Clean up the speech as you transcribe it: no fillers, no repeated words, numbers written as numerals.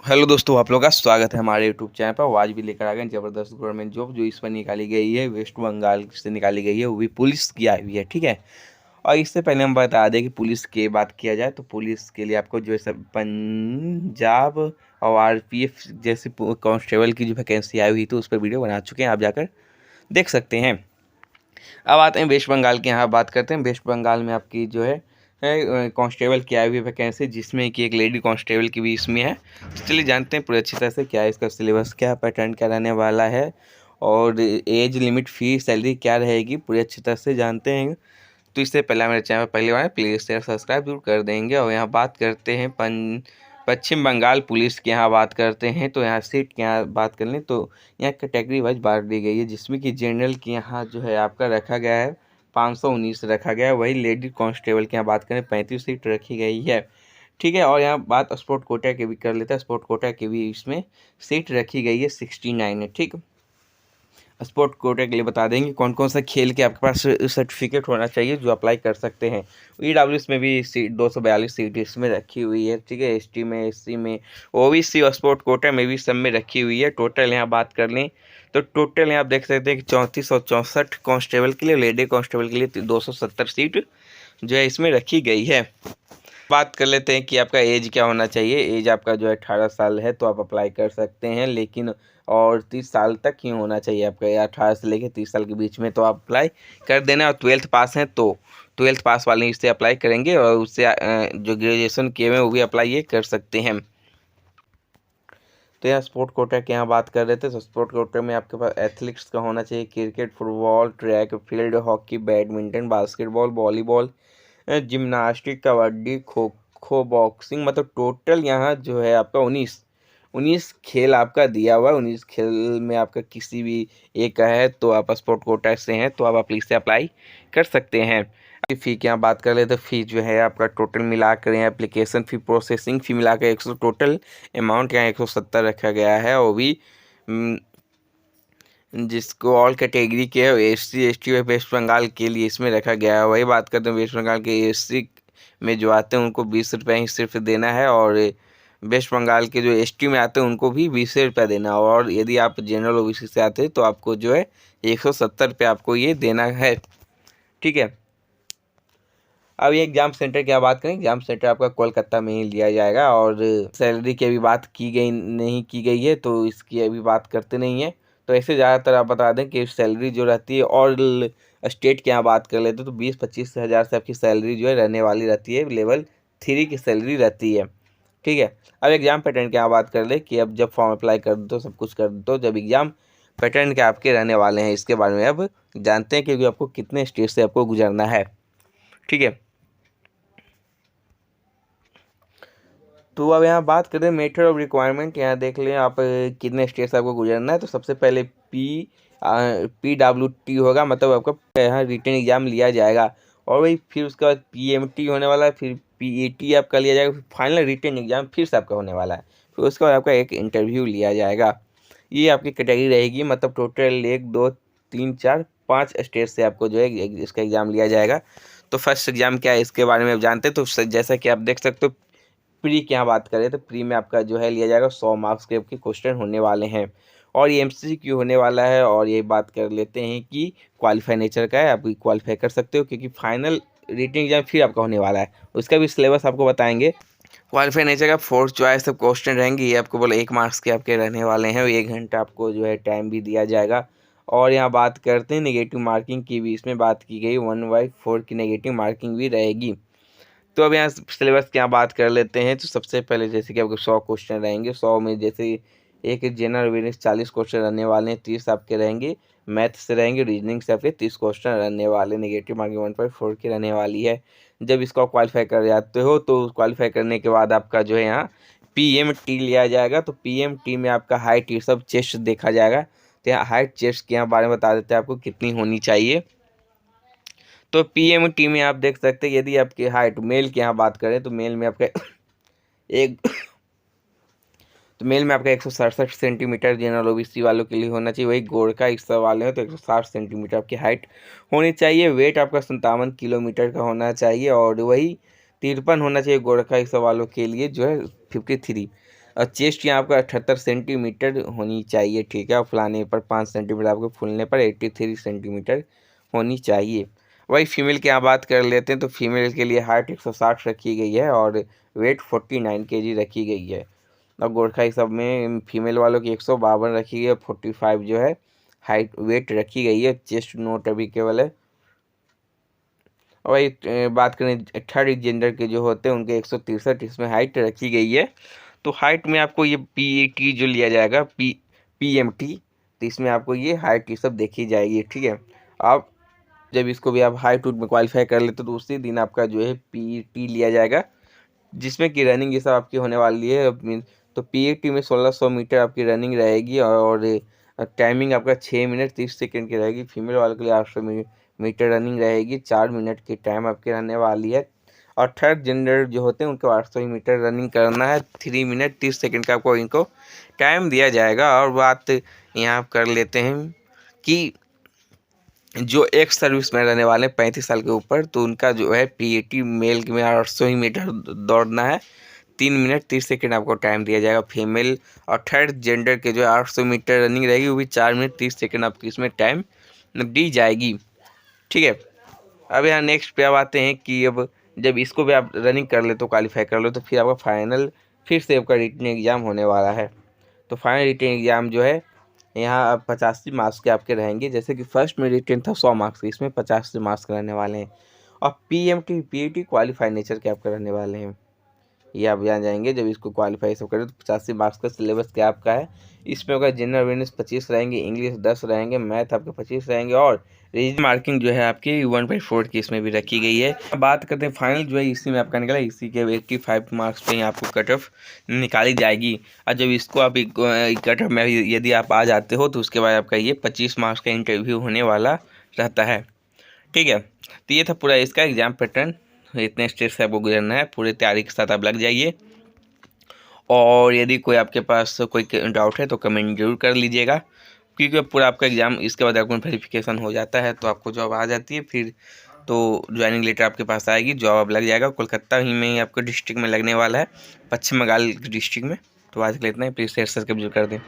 Hello दोस्तों, आप लोगों का स्वागत है हमारे यूट्यूब चैनल पर। आज भी लेकर आ गए ज़बरदस्त गवर्नमेंट जॉब जो इस पर निकाली गई है, वेस्ट बंगाल से निकाली गई है, वो भी पुलिस की आई हुई है। ठीक है। और इससे पहले हम बता दें कि पुलिस की बात किया जाए तो पुलिस के लिए आपको जो है सब पंजाब और आरपीएफ जैसे कांस्टेबल की जो वैकेंसी आई हुई थी उस पर वीडियो बना चुके हैं, आप जाकर देख सकते हैं। अब आते हैं वेस्ट बंगाल के, यहाँ बात करते हैं। वेस्ट बंगाल में आपकी जो है कांस्टेबल की आई हुई वैकेंसी, जिसमें कि एक लेडी कांस्टेबल की भी इसमें है। चलिए जानते हैं पूरी अच्छी तरह से क्या है इसका सिलेबस, क्या पैटर्न क्या रहने वाला है और एज लिमिट, फी, सैलरी क्या रहेगी, पूरी अच्छी तरह से जानते हैं। तो इससे पहले मेरे चैनल पर पहली बार प्लीज़ शेयर सब्सक्राइब जरूर कर देंगे। और यहाँ बात करते हैं पश्चिम बंगाल पुलिस की, यहाँ बात करते हैं तो यहाँ सीट की यहाँ बात कर लें तो यहाँ कैटेगरी वाइज बांट दी गई है, जिसमें कि जनरल की यहाँ जो है आपका रखा गया है 519 रखा गया है। वही लेडी कांस्टेबल की यहाँ बात करें 35 सीट रखी गई है। ठीक है। और यहाँ बात स्पोर्ट कोटा की भी कर लेते हैं। स्पोर्ट कोटा की भी इसमें सीट रखी गई है 69 है। ठीक। स्पोर्ट कोटे के लिए बता देंगे कौन कौन सा खेल के आपके पास सर्टिफिकेट होना चाहिए जो अप्लाई कर सकते हैं। ईडब्ल्यूएस में भी सीट 242 सीट इसमें रखी हुई है। ठीक है। एसटी में, एससी में, ओबीसी और स्पोर्ट कोटा में भी सब में रखी हुई है। टोटल यहाँ बात कर लें तो टोटल यहाँ आप देख सकते हैं कि 3464 कांस्टेबल के लिए, लेडी कांस्टेबल के लिए 270 सीट जो है इसमें रखी गई है। बात कर लेते हैं कि आपका एज क्या होना चाहिए। एज आपका जो है 18 साल है तो आप अप्लाई कर सकते हैं, लेकिन और 30 साल तक ही होना चाहिए आपका, या 18 से लेकर 30 साल के बीच में तो आप अप्लाई कर देना। और 12th पास हैं तो 12th पास वाले इससे अप्लाई करेंगे, और उससे जो ग्रेजुएशन किए हुए हैं वो भी अप्लाई ये कर सकते हैं। तो यहाँ स्पोर्ट कोटा की यहाँ बात कर रहे थे तो स्पोर्ट कोटा में आपके पास एथलेटिक्स का होना चाहिए, cricket, football, track, field hockey, badminton, basketball, volleyball, gymnastic, kabaddi, kho kho, boxing, मतलब टोटल यहाँ जो है आपका 19 खेल आपका दिया हुआ है। 19 खेल में आपका किसी भी एक का है तो आप स्पोर्ट कोटा से हैं तो आप इससे अप्लाई कर सकते हैं। फ़ी की यहाँ बात कर ले तो फ़ी जो है आपका टोटल मिला कर यहाँ एप्लीकेशन फ़ी, प्रोसेसिंग फ़ी मिला कर 100, टोटल अमाउंट यहाँ 170 रखा गया है। और भी जिसको ऑल कैटेगरी के एससी एसटी वेस्ट बंगाल के लिए इसमें रखा गया है। वही बात करते हैं वेस्ट बंगाल के एससी में जो आते हैं उनको 20 रुपये ही सिर्फ देना है, और वेस्ट बंगाल के जो एसटी में आते हैं उनको भी 20 रुपये देना है। और यदि आप जनरल ओबीसी से आते हैं तो आपको जो है 170 रुपये आपको ये देना है। ठीक है। अब ये एग्ज़ाम सेंटर की बात करें, एग्ज़ाम सेंटर आपका कोलकाता में ही लिया जाएगा। और सैलरी की अभी बात की गई नहीं की गई है तो इसकी अभी बात करते नहीं है। तो ऐसे ज़्यादातर आप बता दें कि सैलरी जो रहती है, और स्टेट की यहाँ बात कर लेते तो 20-25 हज़ार से आपकी सैलरी जो है रहने वाली रहती है। लेवल 3 की सैलरी रहती है। ठीक है। अब एग्ज़ाम पैटर्न की यहाँ बात कर ले कि अब जब फॉर्म अप्लाई कर दो, सब कुछ कर दो, जब एग्ज़ाम पैटर्न के आपके रहने वाले हैं इसके बारे में अब जानते हैं कि आपको कितने स्टेज से आपको गुजरना है। ठीक है। तो अब यहाँ बात करें मेथड ऑफ रिक्वायरमेंट, यहाँ देख लें आप कितने स्टेज आपको गुजरना है। तो सबसे पहले PWT होगा, मतलब आपका यहाँ रिटन एग्जाम लिया जाएगा। और वही फिर उसके बाद PMT होने वाला है, फिर PAT आपका लिया जाएगा, फिर फाइनल रिटन एग्जाम फिर से आपका होने वाला है। फिर उसके बाद आपका एक इंटरव्यू लिया जाएगा। ये आपकी कैटेगरी रहेगी, मतलब टोटल 1 2 3 4 5 स्टेज से आपको जो है इसका एग्ज़ाम लिया जाएगा। तो फर्स्ट एग्ज़ाम क्या है इसके बारे में आप जानते हैं। तो जैसा कि आप देख सकते हो प्री की यहाँ बात करें तो प्री में आपका जो है लिया जाएगा 100 मार्क्स के आपके क्वेश्चन होने वाले हैं, और ये MCQ होने वाला है। और ये बात कर लेते हैं कि क्वालिफाई नेचर का है, आप क्वालिफाई कर सकते हो क्योंकि फाइनल रिटन एग्जाम फिर आपका होने वाला है, उसका भी सिलेबस आपको बताएंगे। क्वालिफाई नेचर का 4th चॉइस सब क्वेश्चन रहेंगे, ये आपको बोले 1 मार्क्स के आपके रहने वाले हैं। 1 घंटा आपको जो है टाइम भी दिया जाएगा। और यहाँ बात करते हैं नेगेटिव मार्किंग की भी इसमें बात की गई, 1/4 की नेगेटिव मार्किंग भी रहेगी। तो अब यहाँ सिलेबस की यहाँ बात कर लेते हैं। तो सबसे पहले जैसे कि आपके 100 क्वेश्चन रहेंगे, 100 में जैसे एक जनरल अवेयरनेस 40 क्वेश्चन रहने वाले हैं, 30 आपके रहेंगे मैथ से रहेंगे, रीजनिंग से आपके 30 क्वेश्चन रहने वाले, नेगेटिव मार्किंग 1/4 की रहने वाली है। जब इसको क्वालिफाई कर जाते हो तो क्वालिफाई करने के बाद आपका जो है यहाँ PMT लिया जाएगा। तो PMT में आपका हाइट ये सब चेस्ट देखा जाएगा। तो यहाँ हाइट चेस्ट के यहाँ बारे में बता देते हैं आपको कितनी होनी चाहिए। तो PMT में आप देख सकते हैं यदि आपकी हाइट मेल की यहाँ बात करें तो मेल में आपका एक तो मेल में आपका 167 सेंटीमीटर जनरल ओबीसी वालों के लिए होना चाहिए। वही गोरखा हिस्सा वाले हैं तो 160 सेंटीमीटर आपकी हाइट होनी चाहिए। वेट आपका 57 किलोमीटर का होना चाहिए, और वही 53 होना चाहिए गोरखा हिस्सा वालों के लिए जो है 53। और चेस्ट यहाँ आपका 78 सेंटीमीटर होनी चाहिए, ठीक है। और फुलाने पर 5 सेंटीमीटर, आपको फूलने पर 83 सेंटीमीटर होनी चाहिए। वही फीमेल की यहाँ बात कर लेते हैं, तो फीमेल के लिए हाइट 160 रखी गई है और वेट 49 kg रखी गई है। और गोरखा इस सब में फीमेल वालों की 152 रखी गई है, 45 जो है हाइट वेट रखी गई है। चेस्ट नोट अभी केवल है। और वही बात करें थर्ड जेंडर के जो होते हैं उनके 163 इसमें हाइट रखी गई है। तो हाइट में आपको ये PET जो लिया जाएगा, PMT, तो इसमें आपको ये हाइट ये सब देखी जाएगी, ठीक है। आप जब इसको भी आप हाइट में क्वालिफाई कर लेते तो उसी दिन आपका जो है PET लिया जाएगा, जिसमें कि रनिंग ये सब आपकी होने वाली है। तो PET में 1600 मीटर आपकी रनिंग रहेगी और टाइमिंग आपका 6 मिनट 30 सेकेंड की रहेगी। फीमेल वालों के लिए 800 मीटर रनिंग रहेगी, 4 मिनट की टाइम आपकी रहने वाली है। और थर्ड जेंडर जो होते हैं उनको 800 मीटर रनिंग करना है, 3 मिनट 30 सेकेंड का आपको इनको टाइम दिया जाएगा। और बात यहाँ कर लेते हैं कि जो एक्स सर्विस में रहने वाले 35 साल के ऊपर, तो उनका जो है PET मेल में 800 ही मीटर दौड़ना है, 3 मिनट 30 सेकेंड आपको टाइम दिया जाएगा। फीमेल और थर्ड जेंडर के जो है 800 मीटर रनिंग रहेगी, वो भी 4 मिनट 30 सेकेंड आपकी इसमें टाइम दी जाएगी, ठीक है। अब यहाँ नेक्स्ट पे अब आते हैं कि अब जब इसको भी आप रनिंग कर ले तो क्वालिफाई कर लो, तो फिर आपका फाइनल फिर से आपका रिटन एग्ज़ाम होने वाला है। तो फाइनल रिटन एग्ज़ाम जो है यहाँ अब 85 मार्क्स के आपके रहेंगे। जैसे कि फर्स्ट में रिटन था 100 मार्क्स के, इसमें 85 मार्क्स के रहने वाले हैं। और PET क्वालिफाई नेचर के आपके रहने वाले हैं, ये आप जान जाएंगे जब इसको क्वालिफाई सब करें। तो 85 मार्क्स का सिलेबस क्या आपका है, इसमें होगा जनरल अवेयरनेस 25 रहेंगे, इंग्लिश 10 रहेंगे, मैथ आपके 25 रहेंगे, और रीजनिंग मार्किंग जो है आपकी 1/4 की इसमें भी रखी गई है। अब बात करते हैं फाइनल जो है इसी में आपका निकला, इसी के 85 मार्क्स पे ही आपको कट ऑफ निकाली जाएगी। और जब इसको आप कट ऑफ में यदि आप आ जाते हो तो उसके बाद आपका ये 25 मार्क्स का इंटरव्यू होने वाला रहता है, ठीक है। तो ये था पूरा इसका एग्जाम पैटर्न। इतने स्टेज से आपको गुजरना है, पूरे तैयारी के साथ आप लग जाइए। और यदि कोई आपके पास कोई डाउट है तो कमेंट जरूर कर लीजिएगा, क्योंकि पूरा आपका एग्ज़ाम इसके बाद आपको वेरिफिकेशन हो जाता है तो आपको जॉब आ जाती है। फिर तो ज्वाइनिंग लेटर आपके पास आएगी, जॉब अब लग जाएगा। कोलकाता ही में ही आपको डिस्ट्रिक्ट में लगने वाला है, पश्चिम बंगाल डिस्ट्रिक्ट में। तो आज के लिए इतना ही, प्लीज़ शेयर सब्सक्राइब कर दें।